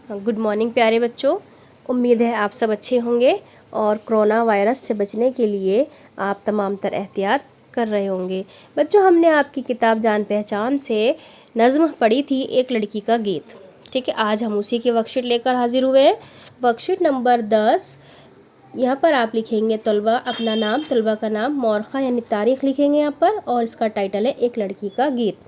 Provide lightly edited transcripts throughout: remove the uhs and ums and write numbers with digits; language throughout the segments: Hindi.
गुड मॉर्निंग प्यारे बच्चों। उम्मीद है आप सब अच्छे होंगे और कोरोना वायरस से बचने के लिए आप तमाम तर एहतियात कर रहे होंगे। बच्चों, हमने आपकी किताब जान पहचान से नज़्म पढ़ी थी एक लड़की का गीत। ठीक है, आज हम उसी की वर्कशीट लेकर हाजिर हुए हैं। Worksheet number 10। यहाँ पर आप लिखेंगे तलबा अपना नाम, तलबा का नाम, मौरख़ा यानी तारीख़ लिखेंगे यहाँ पर, और इसका टाइटल है एक लड़की का गीत।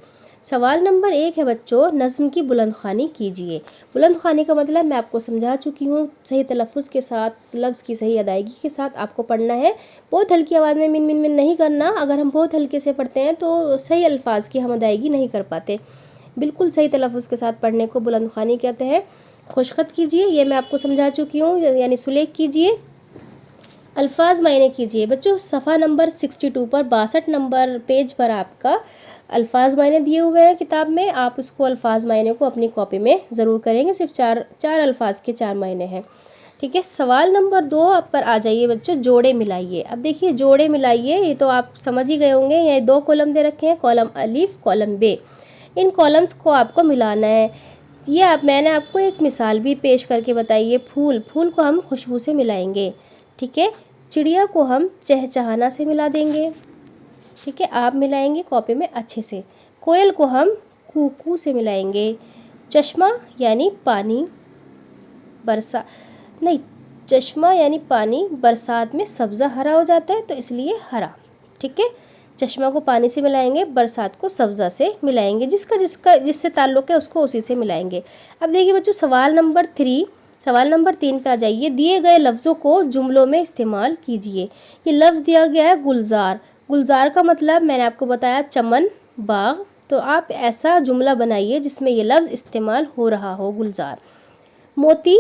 सवाल नंबर 1 है बच्चों, नज़्म की बुलंदख़्वानी कीजिए। बुलंदख़्वानी का मतलब मैं आपको समझा चुकी हूँ। सही तलफ़्फ़ुज़ के साथ, लफ्ज़ की सही अदायगी के साथ आपको पढ़ना है। बहुत हल्की आवाज़ में मिन मिन मिन नहीं करना। अगर हम बहुत हल्के से पढ़ते हैं तो सही अल्फाज की हम अदायगी नहीं कर पाते। बिल्कुल सही तलफ़्फ़ुज़ के साथ पढ़ने को बुलंदख़्वानी कहते हैं। खुशख़त कीजिए, ये मैं आपको समझा चुकी हूँ, यानी सुलेख कीजिए। अल्फाज मायने कीजिए। बच्चों, सफ़ा नंबर 62 पर 62 नंबर पेज पर आपका अल्फाज मायने दिए हुए हैं किताब में। आप उसको अल्फाज मायने को अपनी कॉपी में ज़रूर करेंगे। सिर्फ चार अल्फाज के 4 मायने हैं। ठीक है, सवाल नंबर 2 आप पर आ जाइए बच्चों, जोड़े मिलाइए। अब देखिए, जोड़े मिलाइए, ये तो आप समझ ही गए होंगे। ये 2 कॉलम दे रखे हैं, कॉलम अलिफ, कॉलम बे। इन कॉलम्स को आपको मिलाना है। ये मैंने आपको एक मिसाल भी पेश करके बताई है। फूल को हम खुशबू से मिलाएंगे। ठीक है, चिड़िया को हम चहचहाना से मिला देंगे। ठीक है, आप मिलाएंगे कॉपी में अच्छे से। कोयल को हम कूकू से मिलाएंगे। चश्मा यानी पानी, चश्मा यानी पानी बरसात में सब्ज़ा हरा हो जाता है, तो इसलिए हरा। ठीक है, चश्मा को पानी से मिलाएंगे, बरसात को सब्ज़ा से मिलाएंगे। जिससे ताल्लुक़ है उसको उसी से मिलाएंगे। अब देखिए बच्चों, सवाल नंबर 3 पे आ जाइए। दिए गए लफ्ज़ों को जुमलों में इस्तेमाल कीजिए। ये लफ्ज़ दिया गया है गुलजार। गुलजार का मतलब मैंने आपको बताया चमन, बाग। तो आप ऐसा जुमला बनाइए जिसमें ये लफ्ज़ इस्तेमाल हो रहा हो, गुलजार। मोती,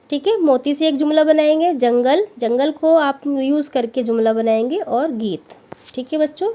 ठीक है, मोती से एक जुमला बनाएंगे। जंगल को आप यूज़ करके जुमला बनाएंगे। और गीत। ठीक है बच्चों,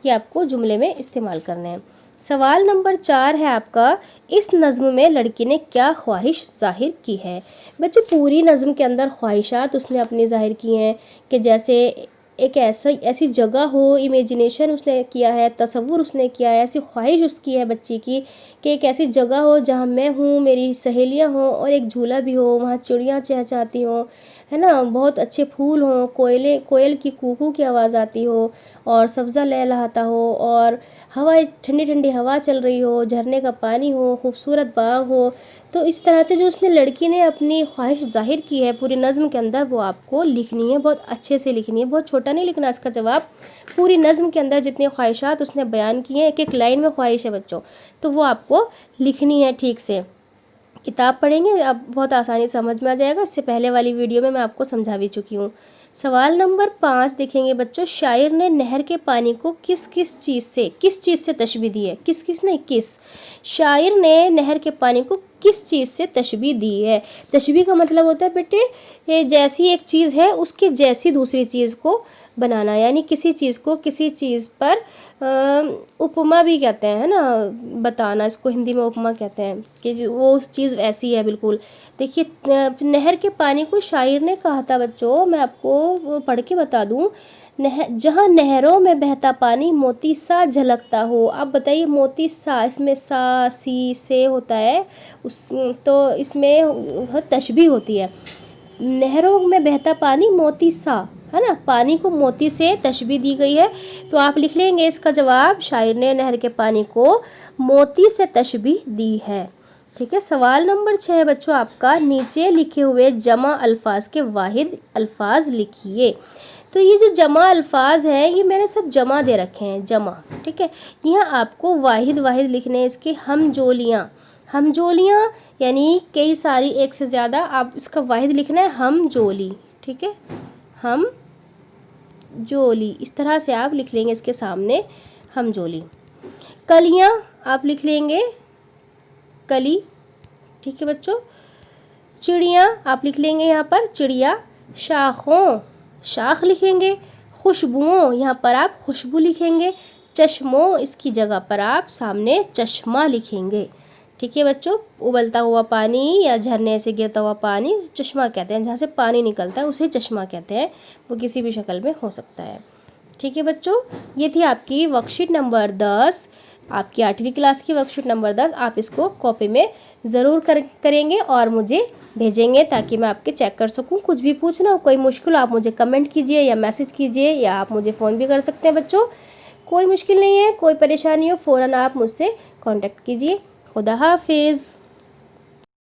ये आपको जुमले में इस्तेमाल करने हैं। सवाल नंबर 4 है आपका, इस नज़्म में लड़की ने क्या ख्वाहिश जाहिर की है। बच्चों, पूरी नज़्म के अंदर ख्वाहिशात उसने अपनी जाहिर की हैं कि जैसे एक ऐसी जगह हो, इमेजिनेशन उसने किया है, तसव्वुर उसने किया है, ऐसी ख्वाहिश उसकी है बच्ची की कि एक ऐसी जगह हो जहाँ मैं हूँ, मेरी सहेलियाँ हों और एक झूला भी हो, वहाँ चिड़ियाँ चहचहाती हों, है ना, बहुत अच्छे फूल हों, कोयल की कूकू की आवाज़ आती हो, और सब्ज़ा लहलहाता हो, और हवा, ठंडी ठंडी हवा चल रही हो, झरने का पानी हो, खूबसूरत बाग हो। तो इस तरह से जो उसने लड़की ने अपनी ख्वाहिश जाहिर की है पूरी नज़्म के अंदर, वो आपको लिखनी है, बहुत अच्छे से लिखनी है। बहुत छोटा नहीं लिखना इसका जवाब। पूरी नज़्म के अंदर जितनी ख्वाहिशात उसने बयान की हैं, एक एक लाइन में ख्वाहिश है बच्चों, तो वो आपको लिखनी है ठीक से। किताब पढ़ेंगे अब बहुत आसानी समझ में आ जाएगा। इससे पहले वाली वीडियो में मैं आपको समझा भी चुकी हूँ। सवाल नंबर 5 देखेंगे बच्चों, शायर ने नहर के पानी को किस चीज़ से तशबीह दी है। किस शायर ने नहर के पानी को किस चीज़ से तशबीह दी है। तशबीह का मतलब होता है बेटे, ये जैसी एक चीज़ है उसकी जैसी दूसरी चीज़ को बनाना, यानी किसी चीज़ को किसी चीज़ पर उपमा भी कहते हैं, है ना, बताना। इसको हिंदी में उपमा कहते हैं कि वो चीज़ ऐसी है बिल्कुल। देखिए, नहर के पानी को शायर ने कहा था बच्चों, मैं आपको पढ़ के बता दूं। जहाँ नहरों में बहता पानी मोती सा झलकता हो। आप बताइए, मोती सा, इसमें सा सी से होता है उस, तो इसमें तशबीह होती है। नहरों में बहता पानी मोती सा, है ना, पानी को मोती से तशबीह दी गई है। तो आप लिख लेंगे इसका जवाब, शायर ने नहर के पानी को मोती से तशबीह दी है। ठीक है, सवाल नंबर 6 है बच्चों आपका, नीचे लिखे हुए जमा अल्फाज के वाहिद अल्फाज लिखिए। तो ये जो जमा अल्फाज हैं, ये मैंने सब जमा दे रखे हैं, जमा। ठीक है, यहाँ आपको वाहिद लिखने हैं इसके। हमजोलियाँ यानी कई सारी, एक से ज़्यादा। आप इसका वाहिद लिखना है हमजोली। ठीक है, हम जोली, इस तरह से आप लिख लेंगे इसके सामने हमजोली। कलियाँ आप लिख लेंगे कली। ठीक है बच्चों, चिड़िया आप लिख लेंगे यहाँ पर चिड़िया। शाखों, शाख लिखेंगे। खुशबुओं, यहाँ पर आप खुशबू लिखेंगे। चश्मों, इसकी जगह पर आप सामने चश्मा लिखेंगे। ठीक है बच्चों, उबलता हुआ पानी या झरने से गिरता हुआ पानी चश्मा कहते हैं। जहाँ से पानी निकलता है उसे चश्मा कहते हैं। वो किसी भी शक्ल में हो सकता है। ठीक है बच्चों, ये थी आपकी वर्कशीट नंबर 10। आपकी 8वीं क्लास की वर्कशीट नंबर 10। आप इसको कॉपी में ज़रूर करेंगे और मुझे भेजेंगे ताकि मैं आपके चेक कर सकूं। कुछ भी पूछना हो, कोई मुश्किल, आप मुझे कमेंट कीजिए या मैसेज कीजिए या आप मुझे फ़ोन भी कर सकते हैं बच्चों। कोई मुश्किल नहीं है, कोई परेशानी हो फ़ौरन आप मुझसे कांटेक्ट कीजिए। खुदा हाफिज़।